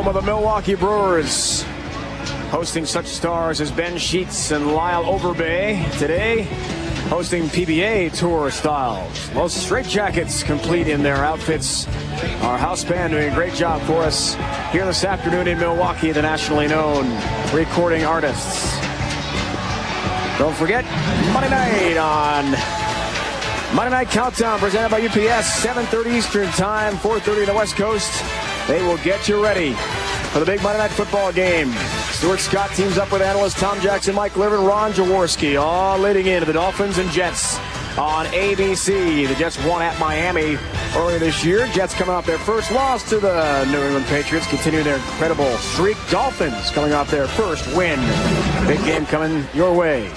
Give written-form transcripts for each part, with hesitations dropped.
home of the Milwaukee Brewers, hosting such stars as Ben Sheets and Lyle Overbay. Today, hosting PBA Tour styles. Most straitjackets complete in their outfits. Our house band doing a great job for us here this afternoon in Milwaukee, the nationally known recording artists. Don't forget, Monday night on Monday Night Countdown, presented by UPS, 7:30 Eastern Time, 4:30 on the West Coast. They will get you ready for the big Monday Night Football game. Stuart Scott teams up with analysts Tom Jackson, Mike Liver, Ron Jaworski, all leading into the Dolphins and Jets on ABC. The Jets won at Miami earlier this year. Jets coming off their first loss to the New England Patriots, continuing their incredible streak. Dolphins coming off their first win. Big game coming your way.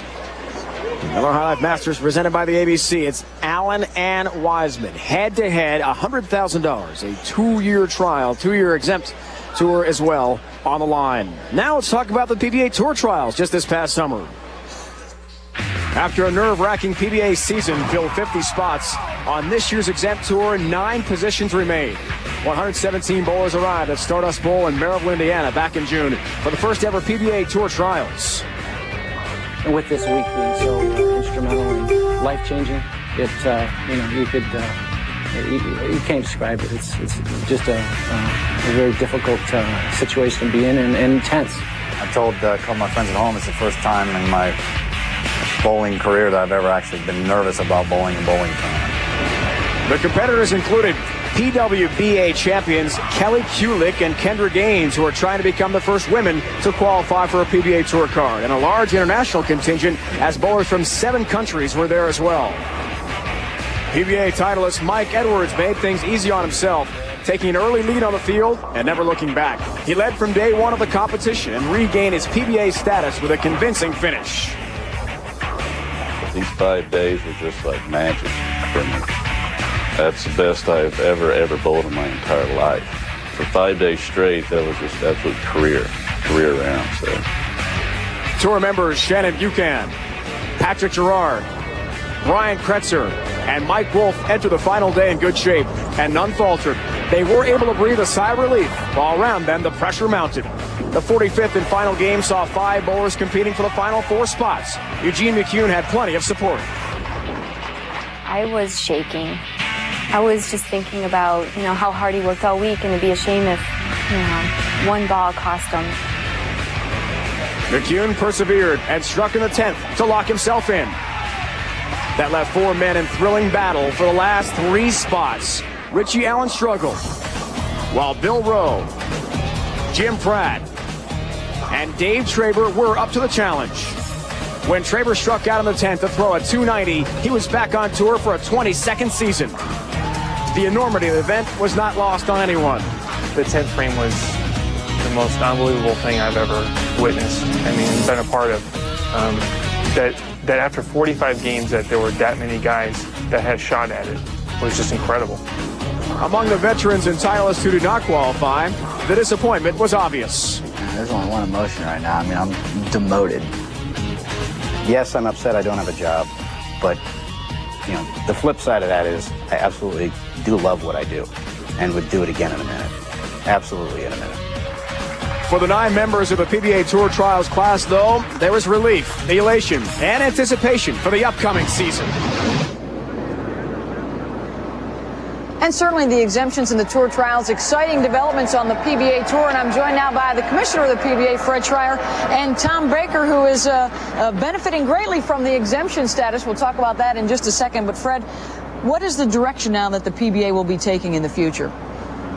Miller High Life Masters presented by the ABC. It's Allen and Wiseman. Head-to-head, $100,000. A two-year trial, two-year exempt tour as well on the line. Now let's talk about the PBA Tour Trials just this past summer. After a nerve-wracking PBA season filled 50 spots, on this year's exempt tour, 9 positions remain. 117 bowlers arrived at Stardust Bowl in Maryville, Indiana back in June for the first ever PBA Tour Trials. And with this week being so instrumental and life-changing, you can't describe it. It's just a very difficult situation to be in and intense. I told a couple of my friends at home it's the first time in my bowling career that I've ever actually been nervous about bowling a bowling tournament. The competitors included PWBA champions Kelly Kulick and Kendra Gaines, who are trying to become the first women to qualify for a PBA Tour card, and a large international contingent as bowlers from 7 countries were there as well. PBA titleist Mike Edwards made things easy on himself, taking an early lead on the field and never looking back. He led from day one of the competition and regained his PBA status with a convincing finish. These 5 days were just like magic for me. That's the best I've ever bowled in my entire life. For 5 days straight, that was just absolute career round. So. Tour members Shannon Buchan, Patrick Gerard, Brian Kretzer, and Mike Wolf enter the final day in good shape, and none faltered. They were able to breathe a sigh of relief, while around them the pressure mounted. The 45th and final game saw 5 bowlers competing for the final 4 spots. Eugene McCune had plenty of support. I was shaking. I was just thinking about, how hard he worked all week, and it'd be a shame if, one ball cost him. McCune persevered and struck in the 10th to lock himself in. That left 4 men in thrilling battle for the last 3 spots. Richie Allen struggled, while Bill Rowe, Jim Pratt, and Dave Traber were up to the challenge. When Traber struck out in the 10th to throw a .290, he was back on tour for a 22nd season. The enormity of the event was not lost on anyone. The 10th frame was the most unbelievable thing I've ever witnessed. I mean, been a part of. That after 45 games that there were that many guys that had shot at it was just incredible. Among the veterans and titleists who did not qualify, the disappointment was obvious. There's only one emotion right now. I mean, I'm demoted. Yes, I'm upset I don't have a job, but the flip side of that is I absolutely do love what I do and would do it again in a minute. Absolutely in a minute. For the 9 members of the PBA Tour Trials class, though, there was relief, elation, and anticipation for the upcoming season. And certainly the exemptions in the Tour Trials, exciting developments on the PBA Tour. And I'm joined now by the commissioner of the PBA, Fred Schreier, and Tom Baker, who is benefiting greatly from the exemption status. We'll talk about that in just a second. But Fred, what is the direction now that the PBA will be taking in the future?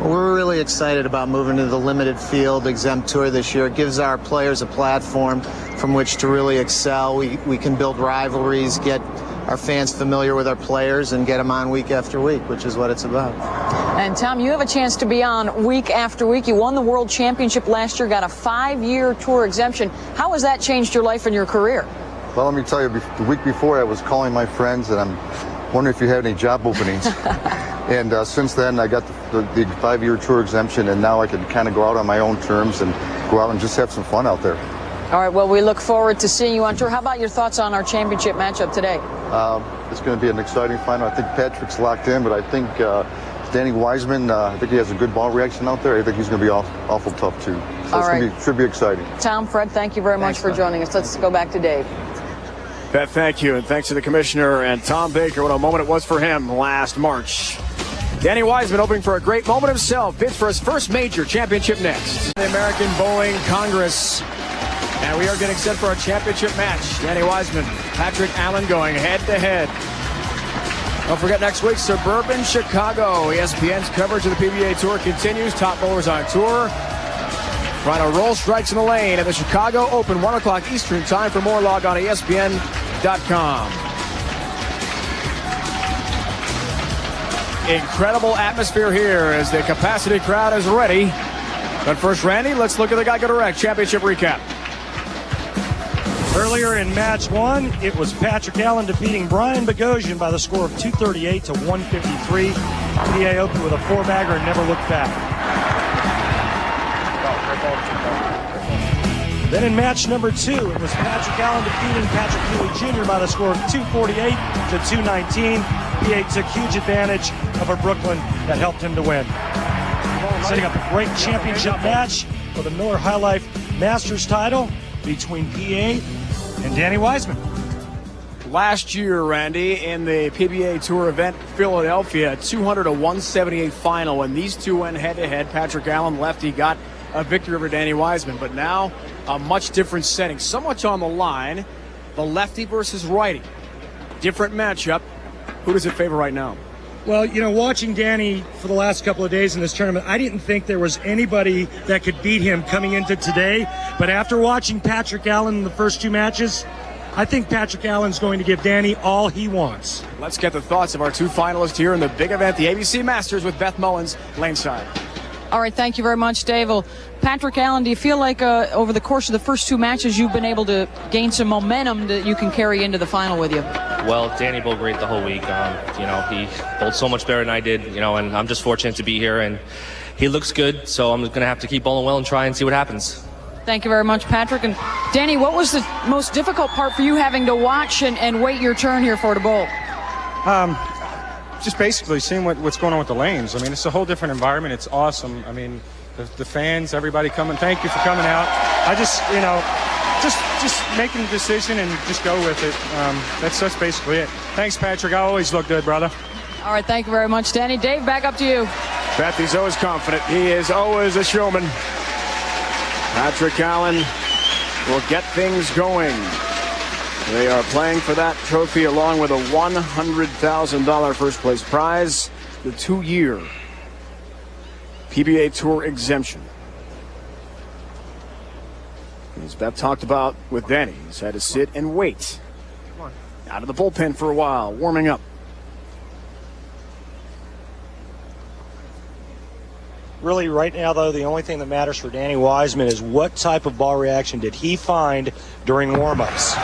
Well, we're really excited about moving to the limited field exempt tour this year. It gives our players a platform from which to really excel. We can build rivalries, get our fans familiar with our players, and get them on week after week, which is what it's about. And Tom, you have a chance to be on week after week. You won the World Championship last year, got a 5-year tour exemption. How has that changed your life and your career? Well, let me tell you, the week before I was calling my friends and I'm wondering if you have any job openings. And since then, I got the 5-year tour exemption, and now I can kind of go out on my own terms and go out and just have some fun out there. All right, well, we look forward to seeing you on tour. How about your thoughts on our championship matchup today? It's going to be an exciting final. I think Patrick's locked in, but I think Danny Wiseman, I think he has a good ball reaction out there. I think he's going to be awful tough, too. So should be exciting. Tom, Fred, thank you very much for joining us. Let's go back to Dave. Beth, thank you, and thanks to the commissioner and Tom Baker. What a moment it was for him last March. Danny Wiseman hoping for a great moment himself. Bids for his first major championship next. The American Bowling Congress. And we are getting set for a championship match. Danny Wiseman, Patrick Allen going head-to-head. Don't forget next week, suburban Chicago. ESPN's coverage of the PBA Tour continues. Top bowlers on tour. Trying to roll strikes in the lane at the Chicago Open, 1 o'clock Eastern time. For more, log on to ESPN.com. Incredible atmosphere here as the capacity crowd is ready. But first, Randy, let's look at the Geico Direct Championship recap. Earlier in match 1, it was Patrick Allen defeating Brian Boghosian by the score of 238 to 153. PBA opened with a 4-bagger and never looked back. Then in match number 2, it was Patrick Allen defeating Patrick Healey Jr. by the score of 248 to 219. PBA took huge advantage of a Brooklyn that helped him to win. Setting up a great championship match for the Miller High Life Masters title between PA and Danny Wiseman. Last year, Randy, in the PBA Tour event, Philadelphia, 200 to 178 final. When these two went head-to-head, Patrick Allen lefty got a victory over Danny Wiseman. But now, a much different setting. So much on the line. The lefty versus righty. Different matchup. Who does it favor right now? Well, you know, watching Danny for the last couple of days in this tournament, I didn't think there was anybody that could beat him coming into today. But after watching Patrick Allen in the first 2 matches, I think Patrick Allen's going to give Danny all he wants. Let's get the thoughts of our 2 finalists here in the big event, the ABC Masters, with Beth Mullins, laneside. All right, thank you very much, Dave. Well, Patrick Allen, do you feel like over the course of the first 2 matches you've been able to gain some momentum that you can carry into the final with you? Well, Danny bowled great the whole week. You know, he bowled so much better than I did, you know, and I'm just fortunate to be here, and he looks good, so I'm going to have to keep bowling well and try and see what happens. Thank you very much, Patrick. And Danny, what was the most difficult part for you having to watch and wait your turn here for the bowl? Just basically seeing what's going on with the lanes. I mean, it's a whole different environment. It's awesome. I mean, the fans, everybody coming. Thank you for coming out. I just, you know, just making a decision and just go with it. That's basically it. Thanks, Patrick. I always look good, brother. All right, thank you very much, Danny. Dave, back up to you. Beth, he's always confident. He is always a showman. Patrick Allen will get things going. They are playing for that trophy along with a $100,000 first place prize, the 2-year PBA Tour exemption. As Beth talked about with Danny, he's had to sit and wait out of the bullpen for a while, warming up. Really, right now, though, the only thing that matters for Danny Wiseman is what type of ball reaction did he find during warm-ups.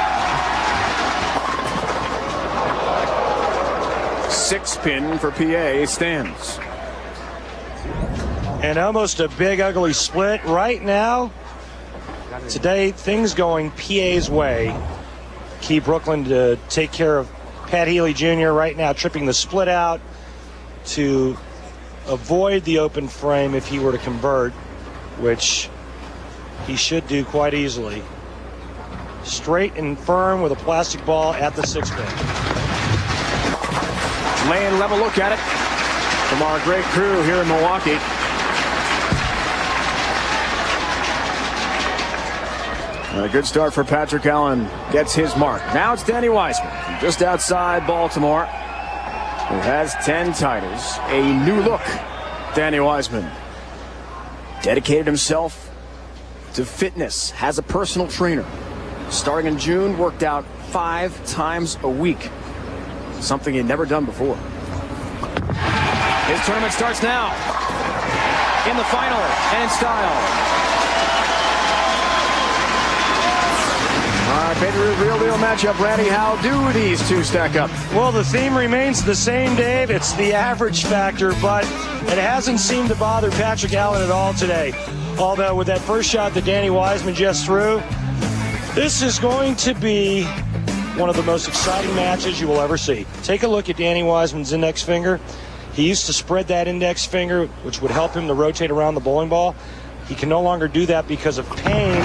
6-pin for PA stands. And almost a big, ugly split. Right now, today, things going PA's way. Key Brooklyn to take care of Pat Healey Jr. right now, tripping the split out to avoid the open frame if he were to convert, which he should do quite easily. Straight and firm with a plastic ball at the 6-pin. Laying level look at it from our great crew here in Milwaukee. And a good start for Patrick Allen. Gets his mark. Now it's Danny Wiseman from just outside Baltimore, who has 10 titles. A new look. Danny Wiseman dedicated himself to fitness. Has a personal trainer. Starting in June, worked out 5 times a week. Something he'd never done before. His tournament starts now. In the final and in style. All right, Pedro's real deal matchup. Randy, how do these two stack up? Well, the theme remains the same, Dave. It's the average factor, but it hasn't seemed to bother Patrick Allen at all today. Although with that first shot that Danny Wiseman just threw, this is going to be one of the most exciting matches you will ever see. Take a look at Danny Wiseman's index finger. He used to spread that index finger, which would help him to rotate around the bowling ball. He can no longer do that because of pain.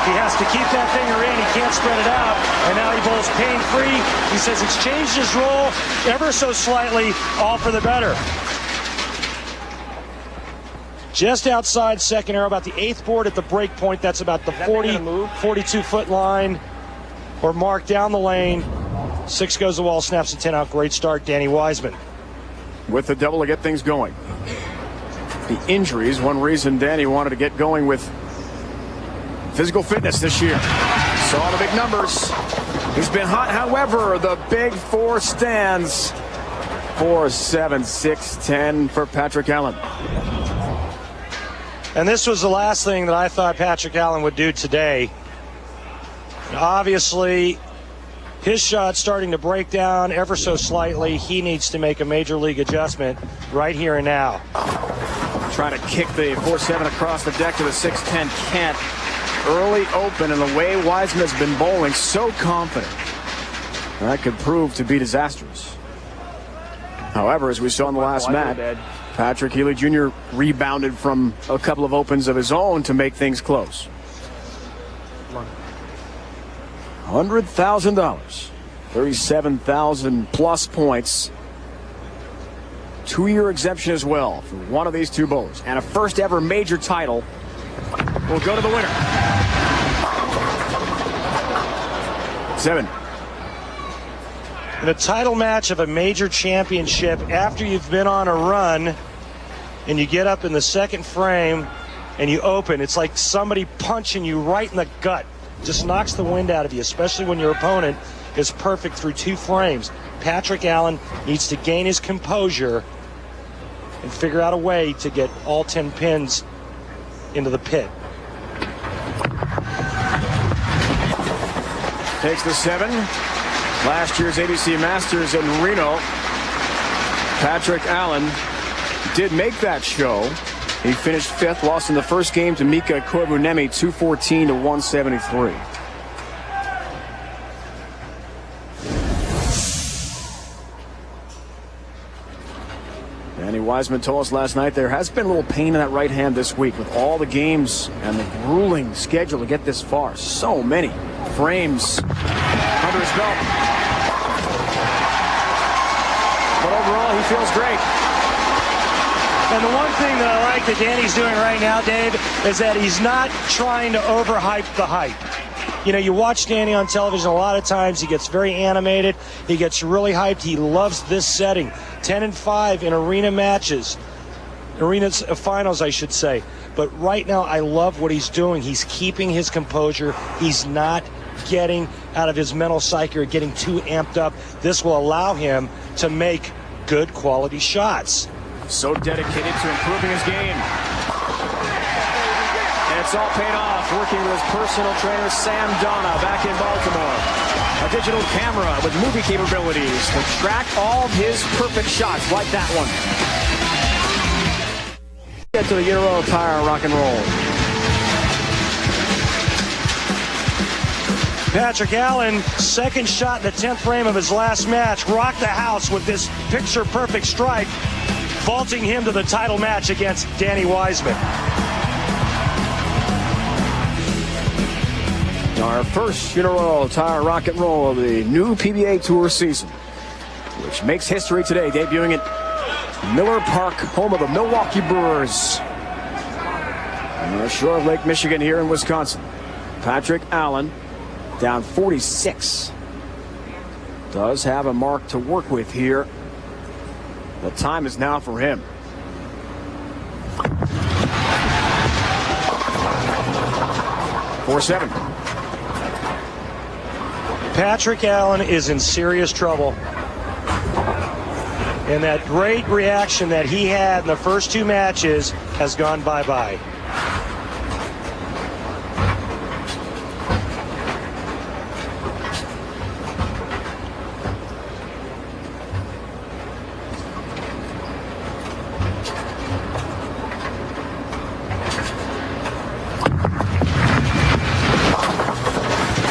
He has to keep that finger in. He can't spread it out. And now he bowls pain-free. He says it's changed his role ever so slightly, all for the better. Just outside second arrow, about the 8th board at the break point. That's about the 42-foot line or mark down the lane. 6 goes the wall, snaps the 10 out. Great start, Danny Wiseman. With the double to get things going. The injuries, one reason Danny wanted to get going with physical fitness this year. Saw the big numbers. He's been hot, however, the big 4 stands. 4, 7, 6, 10 for Patrick Allen. And this was the last thing that I thought Patrick Allen would do today. Obviously, his shot's starting to break down ever so slightly. He needs to make a major league adjustment right here and now. Trying to kick the 4-7 across the deck to the 6-10. Can't. Early open, and the way Wiseman has been bowling, so confident. That could prove to be disastrous. However, as we saw in the last match, Patrick Healey Jr. rebounded from a couple of opens of his own to make things close. $100,000, 37,000 plus points. 2-year exemption as well for one of these two bowlers, and a first ever major title will go to the winner. 7. In a title match of a major championship, after you've been on a run and you get up in the second frame and you open, it's like somebody punching you right in the gut. Just knocks the wind out of you, especially when your opponent is perfect through 2 frames. Patrick Allen needs to gain his composure and figure out a way to get all 10 pins into the pit. Takes the 7. Last year's ABC Masters in Reno. Patrick Allen did make that show. He finished 5th, lost in the first game to Mika Koivuniemi, 214 to 173. Danny Wiseman told us last night there has been a little pain in that right hand this week with all the games and the grueling schedule to get this far. So many frames under his belt. But overall, he feels great. And the one thing that I like that Danny's doing right now, Dave, is that he's not trying to overhype the hype. You know, you watch Danny on television a lot of times, he gets very animated, he gets really hyped, he loves this setting. 10-5 in arena matches, arena finals, I should say. But right now, I love what he's doing. He's keeping his composure. He's not getting out of his mental psyche or getting too amped up. This will allow him to make good quality shots. So dedicated to improving his game. And it's all paid off working with his personal trainer, Sam Donna, back in Baltimore. A digital camera with movie capabilities to track all of his perfect shots, like that one. Get to the Euro Tire Rock and Roll. Patrick Allen, second shot in the 10th frame of his last match, rocked the house with this picture-perfect strike, vaulting him to the title match against Danny Wiseman. Our first Euro Tire Rock and Roll of the new PBA Tour season, which makes history today, debuting at Miller Park, home of the Milwaukee Brewers. On the shore of Lake Michigan here in Wisconsin. Patrick Allen down 46. Does have a mark to work with here. The time is now for him. .47. Patrick Allen is in serious trouble. And that great reaction that he had in the first 2 matches has gone bye-bye.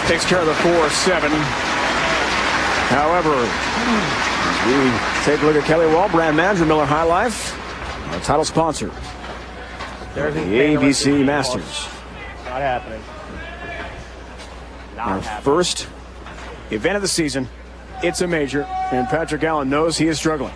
Takes care of the 4-7. However, as we take a look at Kelly Walbrand, manager Miller High Life, our title sponsor, the ABC Masters. Not happening. Our first event of the season. It's a major, and Patrick Allen knows he is struggling.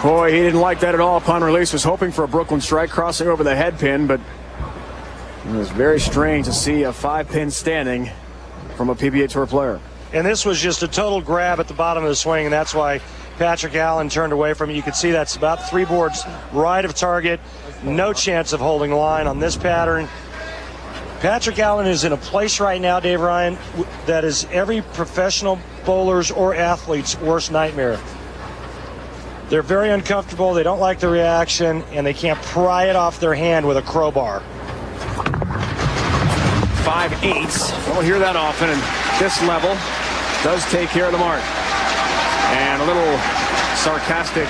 Boy, he didn't like that at all upon release. Was hoping for a Brooklyn strike crossing over the head pin, but it was very strange to see a 5-pin standing from a PBA Tour player. And this was just a total grab at the bottom of the swing, and that's why Patrick Allen turned away from it. You can see that's about 3 boards right of target. No chance of holding line on this pattern. Patrick Allen is in a place right now, Dave Ryan, that is every professional bowler's or athlete's worst nightmare. They're very uncomfortable, they don't like the reaction, and they can't pry it off their hand with a crowbar. 5-8. Don't hear that often, and this level does take care of the mark. And a little sarcastic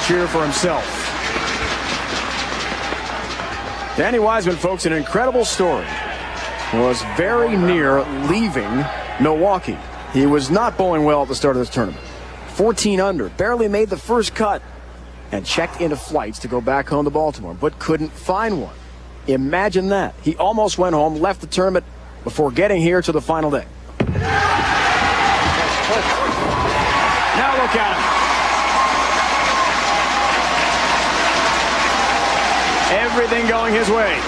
cheer for himself. Danny Wiseman, folks, an incredible story. Was very near leaving Milwaukee. He was not bowling well at the start of this tournament. 14 under, barely made the first cut, and checked into flights to go back home to Baltimore, but couldn't find one. Imagine that. He almost went home, left the tournament before getting here to the final day. Now look at him. Everything going his way.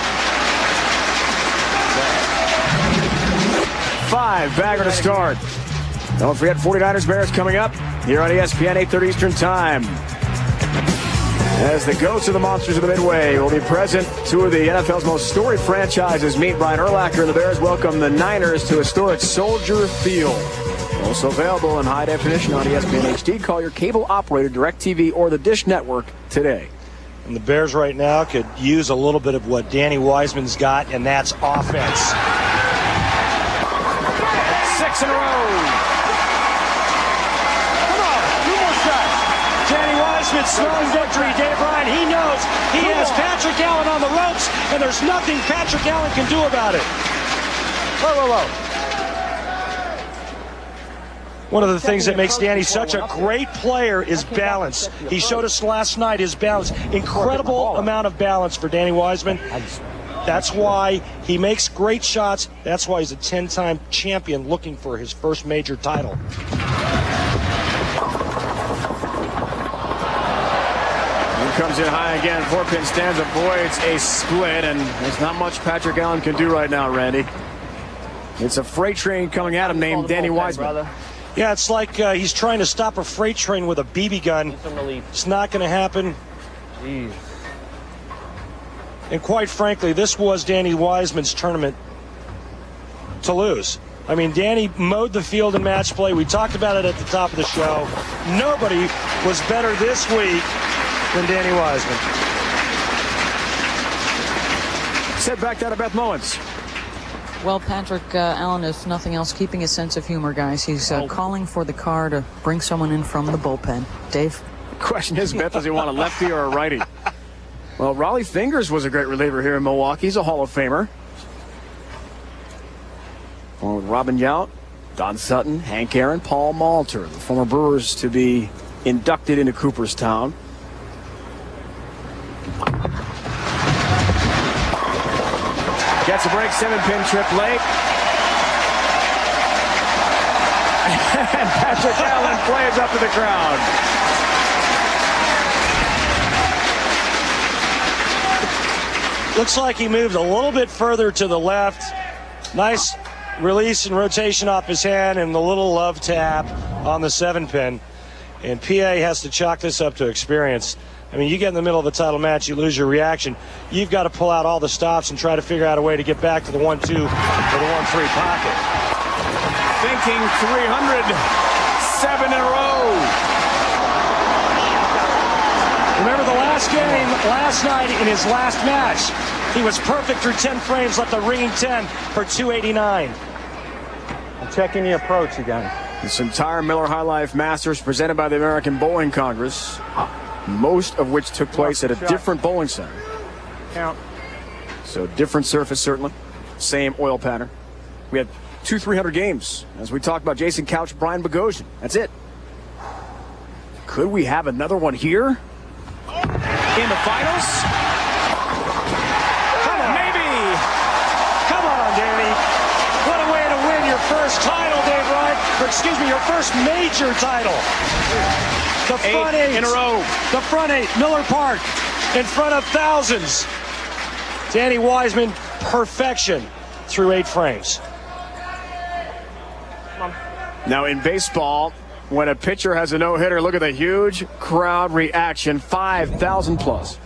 5 bagger to start. Don't forget 49ers Bears coming up here on ESPN, 8:30 Eastern Time. As the ghosts of the Monsters of the Midway will be present, 2 of the NFL's most storied franchises meet. Brian Urlacher and the Bears welcome the Niners to historic Soldier Field. Also available in high definition on ESPN HD. Call your cable operator, DirecTV, or the Dish Network today. And the Bears right now could use a little bit of what Danny Wiseman's got, and that's offense. 6 in a row. Smelling victory, Dave Ryan. He knows he has Patrick Allen on the ropes, and there's nothing Patrick Allen can do about it. Whoa. One of the things that makes Danny such a great player is balance. He showed us last night his balance. Incredible amount of balance for Danny Wiseman. That's why he makes great shots. That's why he's a 10-time champion looking for his first major title. Comes in high again. 4-pin stands, avoids a split, and there's not much Patrick Allen can do right now, Randy. It's a freight train coming at him named Danny Wiseman. Yeah, it's like he's trying to stop a freight train with a BB gun. It's not going to happen. Jeez. And quite frankly, this was Danny Wiseman's tournament to lose. I mean, Danny mowed the field in match play. We talked about it at the top of the show. Nobody was better this week than Danny Wiseman. Set back down to Beth Mullins. Well, Patrick Allen, if nothing else, keeping his sense of humor, guys. He's calling for the car to bring someone in from the bullpen. Dave? Question is, Beth, does he want a lefty or a righty? Well, Raleigh Fingers was a great reliever here in Milwaukee. He's a Hall of Famer. Along with Robin Yount, Don Sutton, Hank Aaron, Paul Malter, the former Brewers to be inducted into Cooperstown. Gets a break, 7-pin trip late. And Patrick Allen plays up to the crowd. Looks like he moved a little bit further to the left. Nice release and rotation off his hand, and the little love tap on the 7-pin. And PA has to chalk this up to experience. I mean, you get in the middle of a title match, you lose your reaction. You've got to pull out all the stops and try to figure out a way to get back to the 1-2 or the 1-3 pocket. Thinking 300, 7 in a row. Remember the last game, last night in his last match, He was perfect through 10 frames, left a ringing 10 for 289. I'm checking the approach again. This entire Miller High Life Masters presented by the American Bowling Congress, most of which took place at a different bowling center. Count. So different surface, certainly. Same oil pattern. We had 300 games. As we talked about Jason Couch, Brian Boghosian. That's it. Could we have another one here in the finals? Come on. Maybe. Come on, Danny. What a way to win your first title, Dave Wright. Or excuse me, your first major title. The front eight in a row. The front eight, Miller Park, in front of thousands. Danny Wiseman, perfection through 8 frames. Now in baseball, when a pitcher has a no-hitter, look at the huge crowd reaction, 5,000 plus.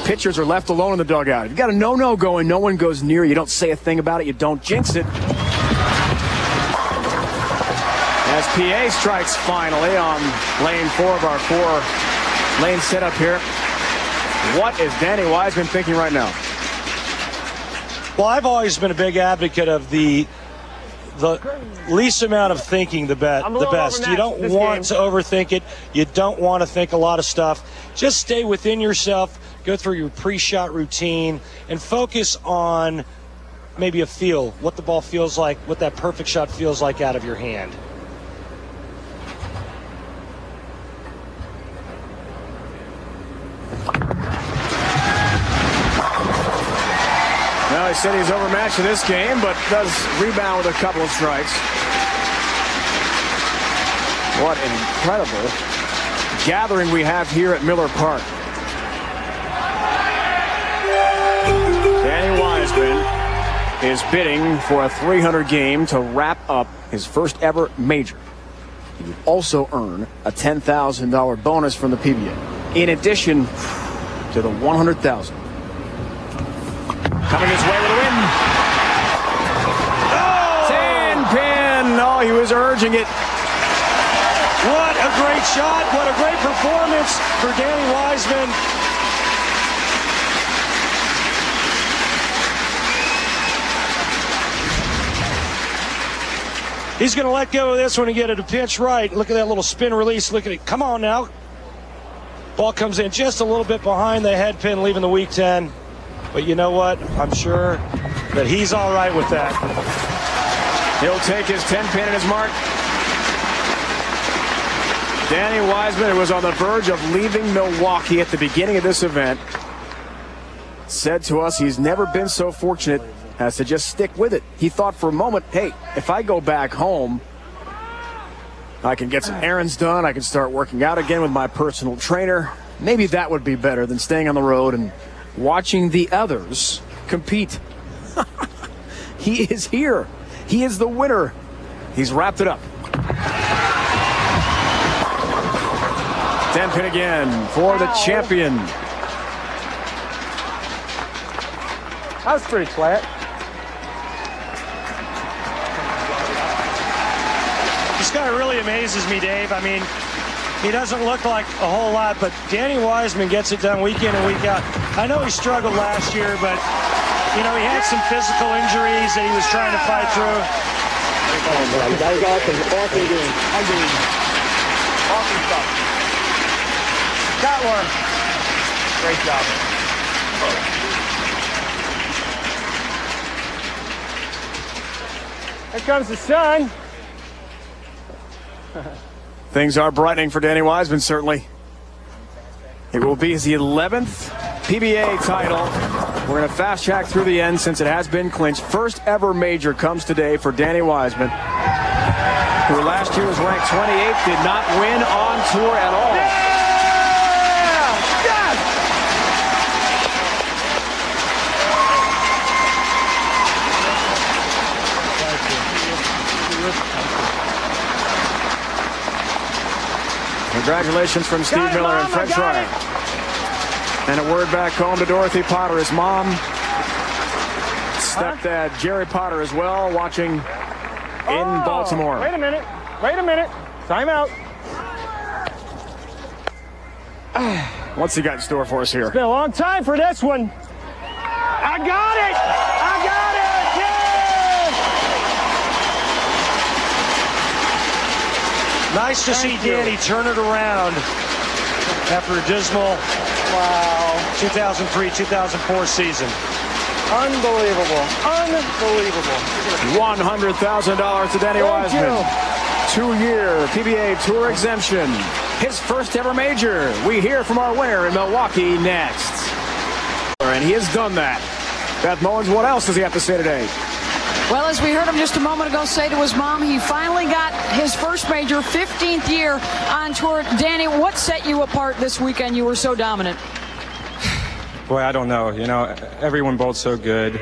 Pitchers are left alone in the dugout. If you got a no-no going, no one goes near you. You don't say a thing about it. You don't jinx it. As PA strikes finally on lane 4 of our 4-lane setup here. What is Danny Wiseman thinking right now? Well, I've always been a big advocate of the least amount of thinking, the best. You don't want to overthink it. You don't want to think a lot of stuff. Just stay within yourself, go through your pre-shot routine, and focus on maybe a feel, what the ball feels like, what that perfect shot feels like out of your hand. Well, he said he's overmatched in this game, but does rebound with a couple of strikes. What an incredible gathering we have here at Miller Park. Danny Wiseman is bidding for a 300 game to wrap up his first ever major. He would also earn a $10,000 bonus from the PBA, in addition to the $100,000. Coming his way with a win. Oh! 10-pin. Oh, he was urging it. What a great shot. What a great performance for Danny Wiseman. He's going to let go of this one and get it a pinch right. Look at that little spin release. Look at it. Come on now. Ball comes in just a little bit behind the head pin, leaving the weak 10. But you know what? I'm sure that he's all right with that. He'll take his 10-pin in his mark. Danny Wiseman, who was on the verge of leaving Milwaukee at the beginning of this event, said to us he's never been so fortunate as to just stick with it. He thought for a moment, hey, if I go back home, I can get some errands done. I can start working out again with my personal trainer. Maybe that would be better than staying on the road and watching the others compete. He is here. He is the winner. He's wrapped it up. 10-pin again for the champion. That was pretty flat. This guy really amazes me, Dave. I mean, he doesn't look like a whole lot, but Danny Wiseman gets it done week in and week out. I know he struggled last year, but, you know, he had some physical injuries that he was trying to fight through. That was awesome. Awesome game. Awesome stuff. Got one. Great job. Here comes the sun. Things are brightening for Danny Wiseman, certainly. It will be his 11th PBA title. We're going to fast track through the end since it has been clinched. First ever major comes today for Danny Wiseman, who last year was ranked 28th, did not win on tour at all. Congratulations from Steve Miller and Fred Schreier. And a word back home to Dorothy Potter, his mom, stepdad Jerry Potter as well, watching in Baltimore. Wait a minute. Wait a minute. Time out. What's he got in store for us here? It's been a long time for this one. I got it! I got it! Yes! Nice to see Danny turn it around after a dismal 2003-2004 season. Unbelievable. Unbelievable. $100,000 to Danny Wiseman. 2-year PBA Tour exemption. His first ever major. We hear from our winner in Milwaukee next. And he has done that. Beth Mowins, what else does he have to say today? Well, as we heard him just a moment ago say to his mom, he finally got his first major, 15th year on tour. Danny, what set you apart this weekend? You were so dominant. Boy, I don't know. You know, everyone bowled so good.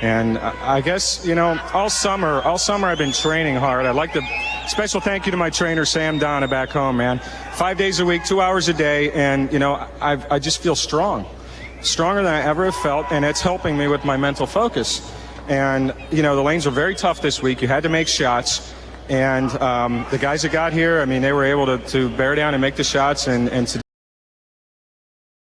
And I guess, you know, all summer I've been training hard. I'd like to special thank you to my trainer, Sam Donna, back home, man. 5 days a week, 2 hours a day. And, you know, I just feel strong, stronger than I ever have felt. And it's helping me with my mental focus. And, you know, the lanes were very tough this week. You had to make shots. And the guys that got here, I mean, they were able to bear down and make the shots. And today,